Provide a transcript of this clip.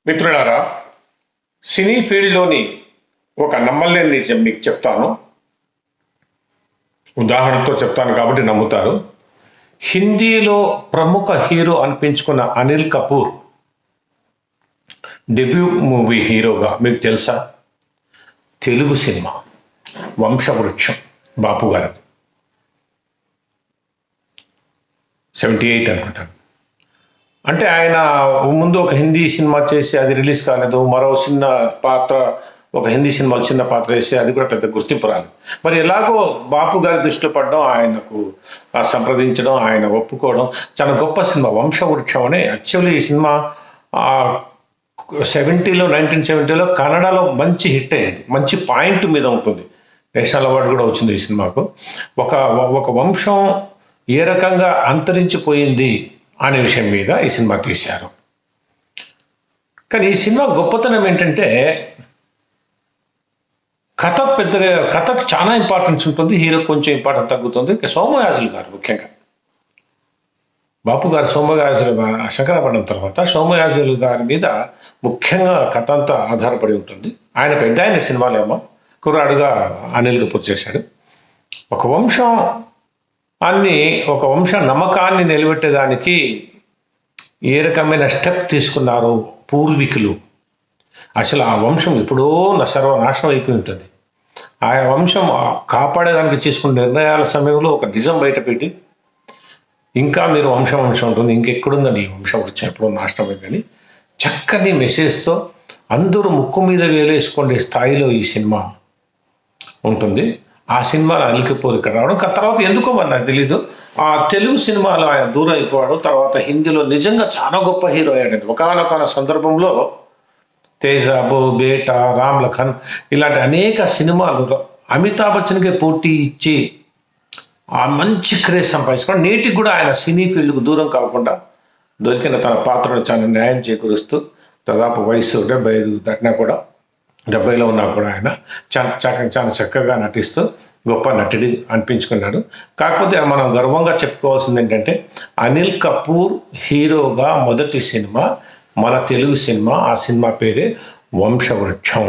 మిత్రులారా, సినీ ఫీల్డ్లోని ఒక నమ్మలేని నిజం మీకు చెప్తాను. ఉదాహరణతో చెప్తాను కాబట్టి నమ్ముతారు. హిందీలో ప్రముఖ హీరో అనిపించుకున్న అనిల్ కపూర్ డెబ్యూ మూవీ హీరోగా మీకు తెలుసా? తెలుగు సినిమా వంశవృక్షం, బాపు గారిది. 78 అనుకుంటాను. అంటే ఆయన ముందు ఒక హిందీ సినిమా చేసి అది రిలీజ్ కాలేదు, మరో చిన్న పాత్ర ఒక హిందీ సినిమాలో చిన్న పాత్ర వేసి అది కూడా పెద్ద గుర్తింపు రాలేదు. మరి ఎలాగో బాపు గారి దృష్టిలో పడడం, ఆయనకు సంప్రదించడం, ఆయన ఒప్పుకోవడం, చాలా గొప్ప సినిమా వంశవృక్షం అనే. యాక్చువల్లీ ఈ సినిమా 1970లో కన్నడలో మంచి హిట్ అయింది. మంచి పాయింట్ మీద ఉంటుంది. నేషనల్ అవార్డు కూడా వచ్చింది ఈ సినిమాకు. ఒక వంశం ఏ రకంగా అంతరించిపోయింది అనే విషయం మీద ఈ సినిమా తీశారు. కానీ ఈ సినిమా గొప్పతనం ఏంటంటే కథకు చాలా ఇంపార్టెన్స్ ఉంటుంది, హీరో కొంచెం ఇంపార్టెన్స్ తగ్గుతుంది. సోమయాజులు గారు ముఖ్యంగా, బాపు గారు సోమయాజులు గారు శంకరాభరణం తర్వాత సోమయాజులు గారి మీద ముఖ్యంగా కథ అంతా ఆధారపడి ఉంటుంది. ఆయన పెద్ద ఆయన సినిమాలేమో కుర్రాడుగా అనిల్ కపూర్ చేశాడు. ఒక వంశ నమ్మకాన్ని నిలబెట్టేదానికి ఏ రకమైన స్టెప్ తీసుకున్నారు పూర్వీకులు. అసలు ఆ వంశం ఎప్పుడో సర్వనాశనం అయిపోయి ఉంటుంది. ఆ వంశం కాపాడేదానికి తీసుకున్న నిర్ణయాల సమయంలో ఒక నిజం బయటపెట్టి, ఇంకా మీరు వంశం ఉంటుంది, ఇంకెక్కడుందండి ఈ వంశం వచ్చి ఎప్పుడో నాశనం అయిందని చక్కని మెసేజ్తో అందరూ ముక్కు మీద వేలేసుకునే స్థాయిలో ఈ సినిమా ఉంటుంది. ఆ సినిమాలో అనిల్ కపూర్ ఇక్కడ రావడం, తర్వాత ఎందుకో మరి నాకు తెలీదు, ఆ తెలుగు సినిమాలో ఆయన దూరం అయిపోవడం, తర్వాత హిందీలో నిజంగా చాలా గొప్ప హీరో అయ్యాడు. ఒకనొక సందర్భంలో తేజాబు, బేటా, రామ్ లఖన్ ఇలాంటి అనేక సినిమాలు అమితాబ్ బచ్చన్కి పోటీ ఇచ్చి ఆ మంచి క్రేజ్ సంపాదించుకోవడం, నేటికి కూడా ఆయన సినీ ఫీల్డ్కు దూరం కాకుండా దొరికిన తన పాత్రను చాలా న్యాయం చేకూరుస్తూ, దాదాపు వయసు 75 దాటినా కూడా, 70లో ఉన్నా కూడా ఆయన చాలా చక్కగా నటిస్తూ గొప్ప నటుడి అనిపించుకున్నాడు. కాకపోతే మనం గర్వంగా చెప్పుకోవాల్సింది ఏంటంటే అనిల్ కపూర్ హీరోగా మొదటి సినిమా మన తెలుగు సినిమా, ఆ సినిమా పేరే వంశవృక్షం.